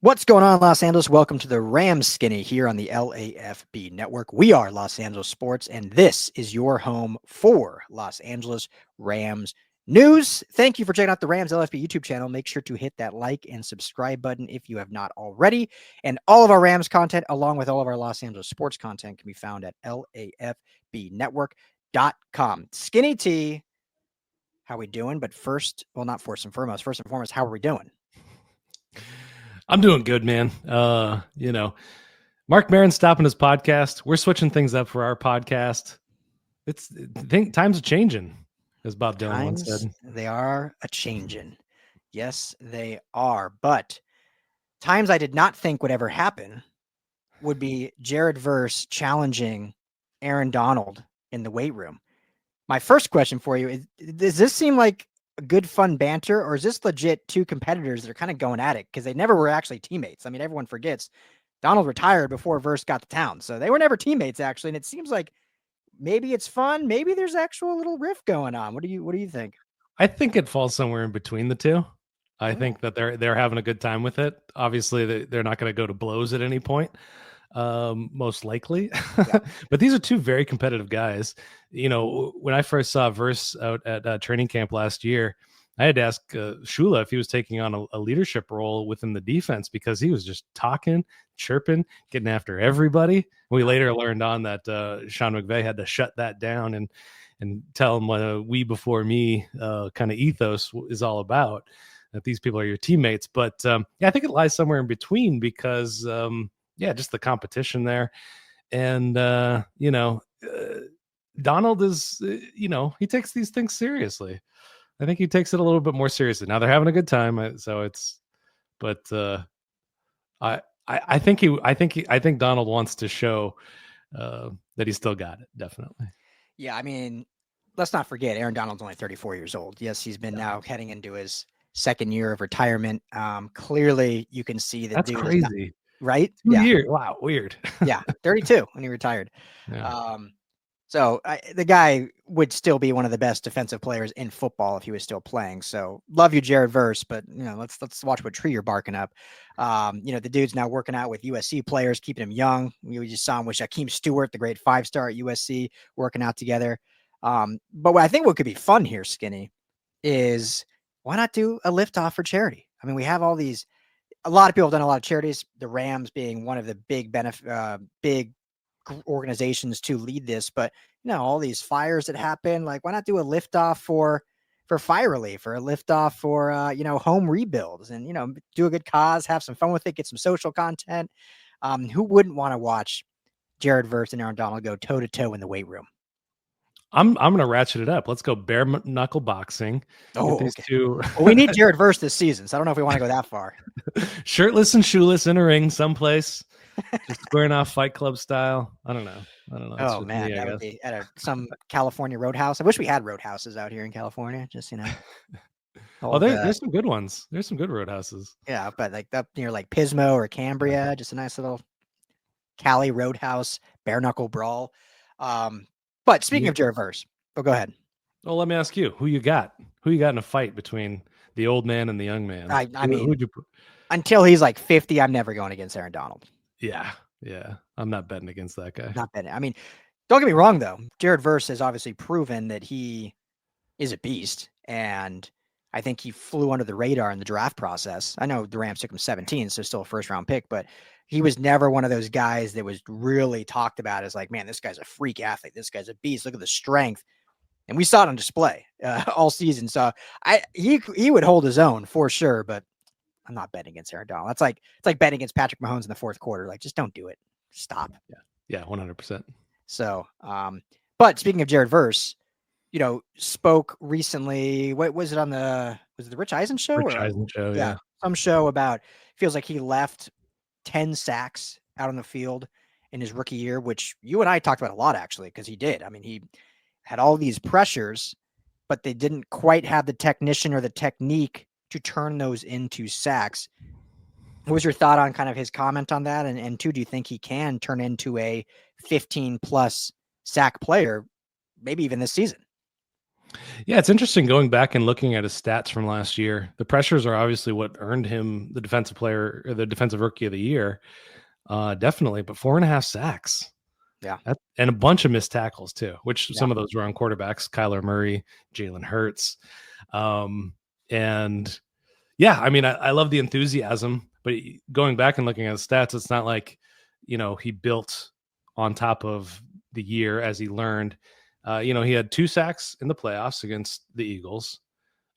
What's going on, Los Angeles? Welcome to the Rams Skinny here on the LAFB network. We are Los Angeles Sports, and this is your home for Los Angeles Rams news. Thank you for checking out the Rams LFB YouTube channel. Make sure to hit that like and subscribe button if you have not already. And all of our Rams content, along with all of our Los Angeles sports content, can be found at LAFBnetwork.com. Skinny T, how we doing? But first and foremost, how are we doing? I'm doing good, man. Mark Maron's stopping his podcast. We're switching things up for our podcast. Times are changing, as Bob Dylan once said. They are a changing. Yes, they are. But times I did not think would ever happen would be Jared Verse challenging Aaron Donald in the weight room. My first question for you is, does this seem like a good fun banter, or is this legit two competitors that are kind of going at it? Because they never were actually teammates. I mean, everyone forgets Donald retired before Verse got to town, so they were never teammates actually. And it seems like maybe it's fun, maybe there's actual little riff going on. What do you think? I think it falls somewhere in between the two. I think that they're having a good time with it. Obviously, they're not going to go to blows at any point, most likely. Yeah. But these are two very competitive guys. You know, when I first saw Verse out at training camp last year, I had to ask Shula if he was taking on a leadership role within the defense, because he was just talking, chirping, getting after everybody. We later learned on that Sean McVay had to shut that down and tell him what we before me kind of ethos is all about, that these people are your teammates. But I think it lies somewhere in between, because just the competition there. And, Donald is, he takes these things seriously. I think he takes it a little bit more seriously. Now they're having a good time. I think Donald wants to show that he's still got it. Definitely. Yeah. I mean, let's not forget Aaron Donald's only 34 years old. Yes. He's been now heading into his second year of retirement. Clearly you can see that that's dude crazy. Right? 2 years. Wow. Weird. Yeah. 32 when he retired. Yeah. So the guy would still be one of the best defensive players in football if he was still playing. So love you, Jared Verse, but let's watch what tree you're barking up. The dude's now working out with USC players, keeping him young. We just saw him with Shaquem Stewart, the great 5-star at USC, working out together. But what I think what could be fun here, Skinny, is why not do a liftoff for charity? I mean, we have all these. A lot of people have done a lot of charities. The Rams being one of the big organizations to lead this, but all these fires that happen, like why not do a liftoff for fire relief, or a liftoff for home rebuilds, and do a good cause, have some fun with it, get some social content. Who wouldn't want to watch Jared Verse and Aaron Donald go toe to toe in the weight room? I'm gonna ratchet it up. Let's go bare knuckle boxing. These two. Well, we need Jared Verse this season, so I don't know if we want to go that far. Shirtless and shoeless in a ring someplace, just squaring off Fight Club style. I don't know. Oh man, that would be at some California roadhouse. I wish we had roadhouses out here in California. Just there's some good ones. There's some good roadhouses. Yeah, but like up near like Pismo or Cambria, just a nice little Cali roadhouse bare knuckle brawl. But speaking of Jared Verse, go ahead. Well, let me ask you, who you got? Who you got in a fight between the old man and the young man? I mean, until he's like 50, I'm never going against Aaron Donald. Yeah. I'm not betting against that guy. Not betting. I mean, don't get me wrong, though. Jared Verse has obviously proven that he is a beast, and I think he flew under the radar in the draft process. I know the Rams took him 17, so still a first-round pick, but he was never one of those guys that was really talked about as like, man, this guy's a freak athlete. This guy's a beast. Look at the strength. And we saw it on display all season. So he would hold his own for sure, but I'm not betting against Aaron Donald. It's like betting against Patrick Mahomes in the fourth quarter. Like, just don't do it. Stop. Yeah, 100%. So, but speaking of Jared Verse, spoke recently. What was it was it the Rich Eisen show? Eisen show, yeah. Some show about, feels like he left 10 sacks out on the field in his rookie year, which you and I talked about a lot, actually, because he did. I mean, he had all these pressures, but they didn't quite have the technician or the technique to turn those into sacks. What was your thought on kind of his comment on that? And two, do you think he can turn into a 15 plus sack player, maybe even this season? Yeah, it's interesting going back and looking at his stats from last year. The pressures are obviously what earned him the defensive player or the defensive rookie of the year. Definitely, but 4.5 sacks. Yeah. And a bunch of missed tackles too, which Yeah. some of those were on quarterbacks, Kyler Murray, Jalen Hurts. And yeah, I mean, I love the enthusiasm, but going back and looking at the stats, it's not like, he built on top of the year as he learned. He had 2 sacks in the playoffs against the Eagles,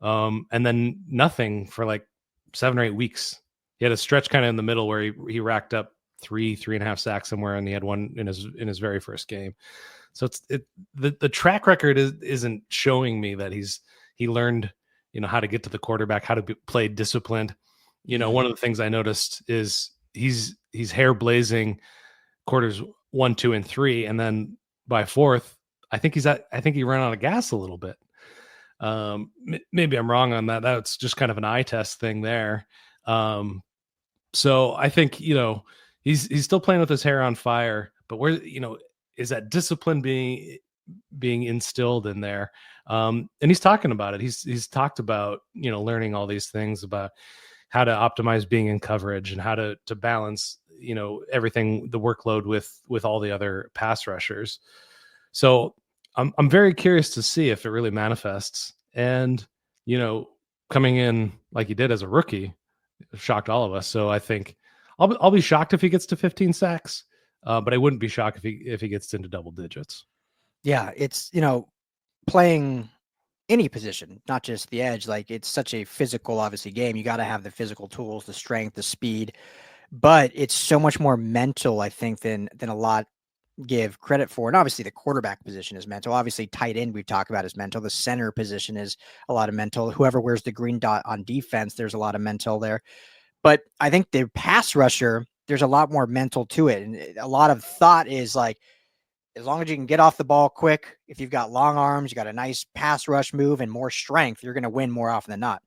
and then nothing for like 7 or 8 weeks. He had a stretch kind of in the middle where he racked up 3.5 sacks somewhere, and he had one in his very first game. So the track record isn't showing me that he learned how to get to the quarterback, how to play disciplined. One of the things I noticed is he's hair blazing quarters 1, 2, and 3, and then by 4th, I think he ran out of gas a little bit. Maybe I'm wrong on that. That's just kind of an eye test thing there. So I think he's still playing with his hair on fire, but where is that discipline being instilled in there? And he's talking about it. He's talked about learning all these things about how to optimize being in coverage and how to balance everything, the workload with all the other pass rushers. So I'm very curious to see if it really manifests. And coming in like he did as a rookie shocked all of us. So I think I'll be shocked if he gets to 15 sacks, but I wouldn't be shocked if he gets into double digits. Yeah, it's playing any position, not just the edge. Like, it's such a physical, obviously, game. You got to have the physical tools, the strength, the speed, but it's so much more mental, I think, than a lot give credit for. And obviously the quarterback position is mental. Obviously tight end we've talked about is mental. The center position is a lot of mental. Whoever wears the green dot on defense, there's a lot of mental there. But I think the pass rusher, there's a lot more mental to it. And a lot of thought is like, as long as you can get off the ball quick, if you've got long arms, you got a nice pass rush move and more strength, you're going to win more often than not.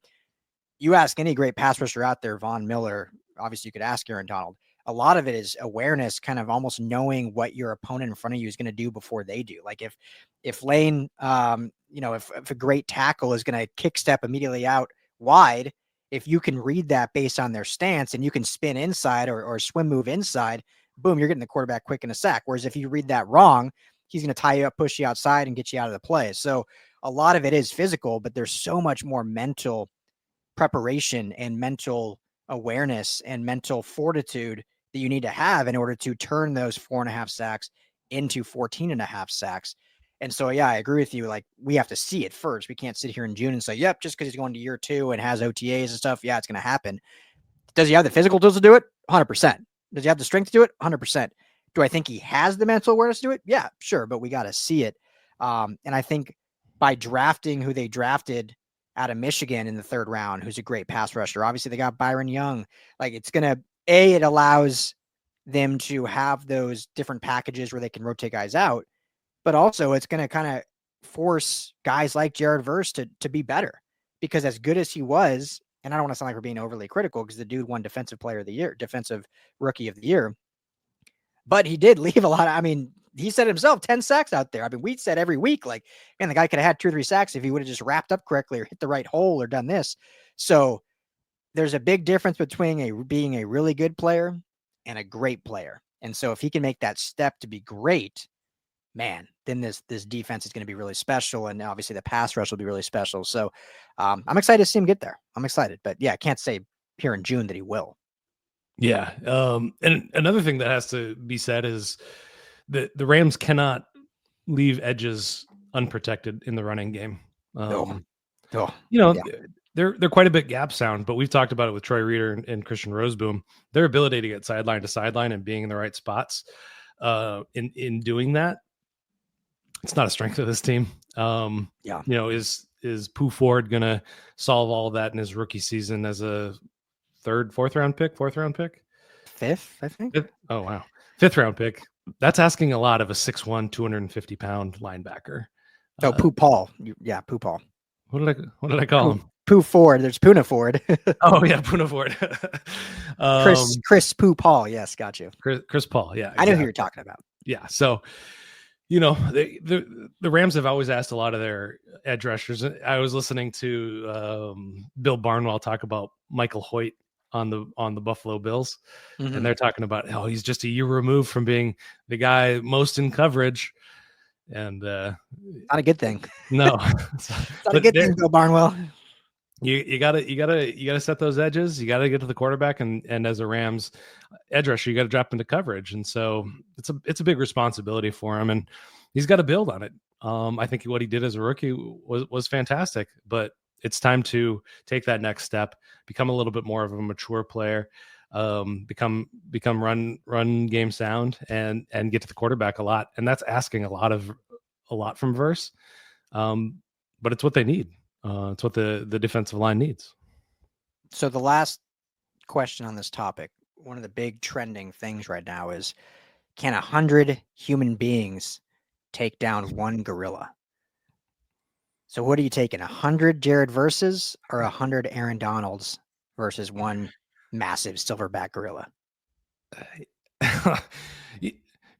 You ask any great pass rusher out there, Von Miller, obviously you could ask Aaron Donald. A lot of it is awareness, kind of almost knowing what your opponent in front of you is going to do before they do. Like if Lane, if a great tackle is going to kick step immediately out wide, if you can read that based on their stance and you can spin inside or swim move inside, boom, you're getting the quarterback quick in a sack. Whereas if you read that wrong, he's going to tie you up, push you outside, and get you out of the play. So a lot of it is physical, but there's so much more mental preparation and mental awareness and mental fortitude that you need to have in order to turn those 4.5 sacks into 14.5 sacks. And so, yeah, I agree with you. Like, we have to see it first. We can't sit here in June and say, yep, just because he's going to year 2 and has OTAs and stuff, yeah, it's going to happen. Does he have the physical tools to do it? 100%. Does he have the strength to do it? 100%. Do I think he has the mental awareness to do it? Yeah, sure. But we got to see it. And I think by drafting who they drafted out of Michigan in the 3rd round, who's a great pass rusher, obviously they got Byron Young. Like, it's going to, it allows them to have those different packages where they can rotate guys out, but also it's going to kind of force guys like Jared Verse to be better, because as good as he was, and I don't want to sound like we're being overly critical because the dude won defensive rookie of the year, but he did leave a lot of, I mean, he said himself, 10 sacks out there. I mean, we said every week, like, man, the guy could have had 2 or 3 sacks if he would have just wrapped up correctly or hit the right hole or done this. So there's a big difference between being a really good player and a great player. And so if he can make that step to be great, man, then this defense is going to be really special. And obviously the pass rush will be really special. So I'm excited to see him get there. I'm excited, but yeah, I can't say here in June that he will. Yeah. And another thing that has to be said is that the Rams cannot leave edges unprotected in the running game. They're quite a bit gap sound, but we've talked about it with Troy Reeder and Christian Roseboom. Their ability to get sideline to sideline and being in the right spots in doing that, it's not a strength of this team. Is Pooh Ford going to solve all of that in his rookie season as a 3rd, 4th round pick, 4th round pick? 5th, I think. 5th? Oh, wow. 5th round pick. That's asking a lot of a 6'1", 250-pound linebacker. Pooh Paul. Yeah, Pooh Paul. What did I call him? Pooh Ford. There's Puna Ford. Oh yeah, Puna Ford. Chris Pooh Paul. Yes, got you. Chris Paul. Yeah, exactly. I know who you're talking about. Yeah. So The Rams have always asked a lot of their edge rushers. I was listening to Bill Barnwell talk about Michael Hoyt on the Buffalo Bills, and they're talking about how he's just a year removed from being the guy most in coverage, and not a good thing. No, it's not a good thing, Bill Barnwell. You gotta set those edges. You gotta get to the quarterback, and as a Rams edge rusher, you got to drop into coverage, and so it's a big responsibility for him, and he's got to build on it. I think what he did as a rookie was fantastic, but it's time to take that next step, become a little bit more of a mature player, become run game sound, and get to the quarterback a lot, and that's asking a lot from Verse, but it's what they need. It's what the defensive line needs. So the last question on this topic, one of the big trending things right now is, can 100 human beings take down one gorilla? So what are you taking, 100 Jared Verses or 100 Aaron Donalds versus one massive silverback gorilla? Can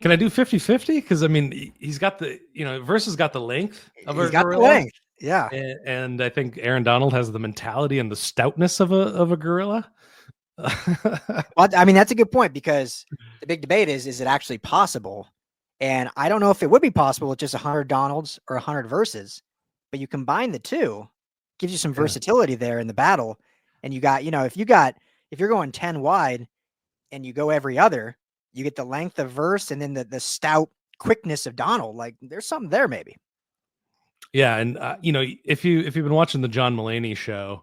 I do 50-50? Because I mean, he's got Versus got the length of a gorilla. The length. Yeah. And I think Aaron Donald has the mentality and the stoutness of a gorilla. Well, I mean, that's a good point, because the big debate is it actually possible? And I don't know if it would be possible with just 100 Donalds or 100 Verses, but you combine the two, gives you some versatility there in the battle. And you got, if you're going 10 wide and you go every other, you get the length of Verse and then the stout quickness of Donald. Like, there's something there maybe. Yeah, and if you've been watching the John Mulaney show,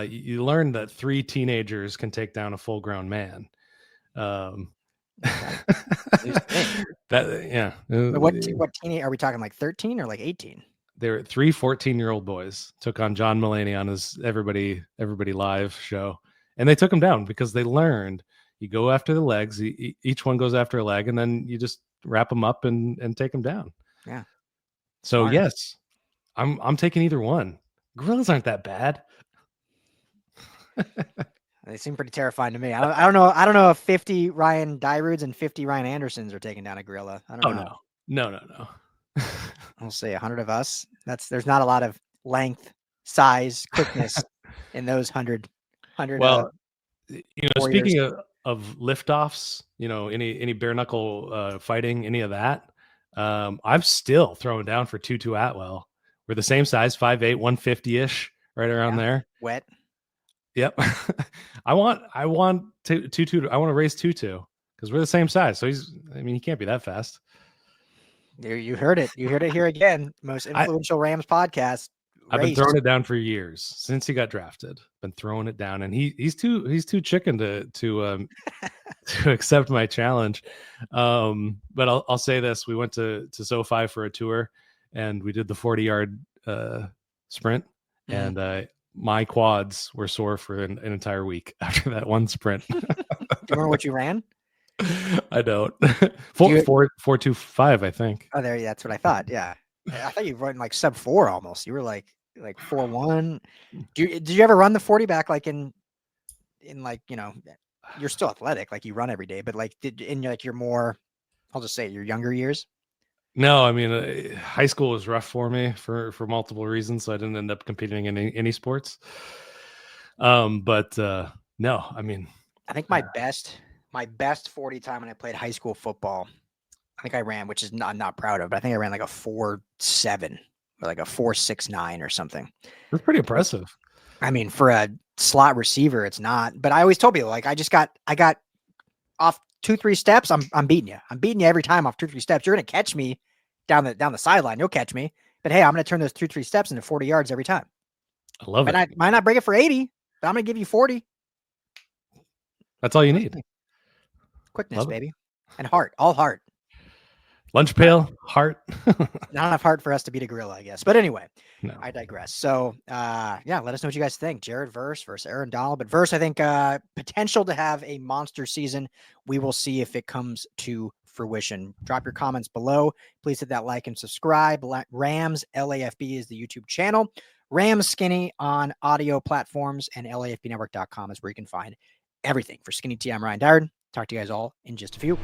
you learn that 3 teenagers can take down a full-grown man. What teenage are we talking? Like 13 or like 18? There were 3 14-year-old boys took on John Mulaney on his Everybody Live show, and they took him down because they learned you go after the legs. Each one goes after a leg, and then you just wrap them up and take them down. Yeah. So Smart. yes. I'm taking either one. Gorillas aren't that bad. They seem pretty terrifying to me. I don't know if 50 Ryan Dyroods and 50 Ryan Andersons are taking down a gorilla. I don't know. No. I'll say 100 of us. There's not a lot of length, size, quickness in those 100. Well, speaking of liftoffs, any bare knuckle fighting, any of that, I'm still throwing down for Tutu Atwell. We're the same size, 5'8", 150-ish, right around there. Wet. Yep. I want Tutu. I want to raise Tutu because we're the same size. So he can't be that fast. There, you heard it. You heard it here again. Most influential Rams podcast. I've been throwing it down for years since he got drafted. Been throwing it down, and he's too chicken to accept my challenge. But I'll say this: we went to SoFi for a tour, and we did the 40-yard sprint, and my quads were sore for an entire week after that one sprint. Do you remember what you ran? I don't. 4:25, I think. Oh, there. That's what I thought. Yeah, I thought you run like sub 4 almost. You were like 4:1. Did you ever run the 40 back like in like, you're still athletic, like you run every day, but like in like your more, I'll just say your younger years? No, I mean, high school was rough for me for multiple reasons, so I didn't end up competing in any sports. But no, I mean, I think my best 40 time when I played high school football, I think I ran, which is I'm not proud of, but I think I ran like a 4.7 or like a 4.69 or something. That's pretty impressive. I mean, for a slot receiver, it's not. But I always told people, like, I got off 2-3 steps, I'm beating you. I'm beating you every time off 2-3 steps. You're gonna catch me down the sideline. You'll catch me. But hey, I'm gonna turn those 2-3 steps into 40 yards every time. I love it. I might not break it for 80, but I'm gonna give you 40. That's all you need. Quickness, love baby. And heart. All heart. Lunch pail, heart. Not enough heart for us to beat a gorilla, I guess. But anyway, no. I digress. So, let us know what you guys think. Jared Verse versus Aaron Donald. But Verse, I think, potential to have a monster season. We will see if it comes to fruition. Drop your comments below. Please hit that like and subscribe. Rams LAFB is the YouTube channel. Rams Skinny on audio platforms, and LAFBnetwork.com is where you can find everything for Skinny T. I'm Ryan Dowd. Talk to you guys all in just a few.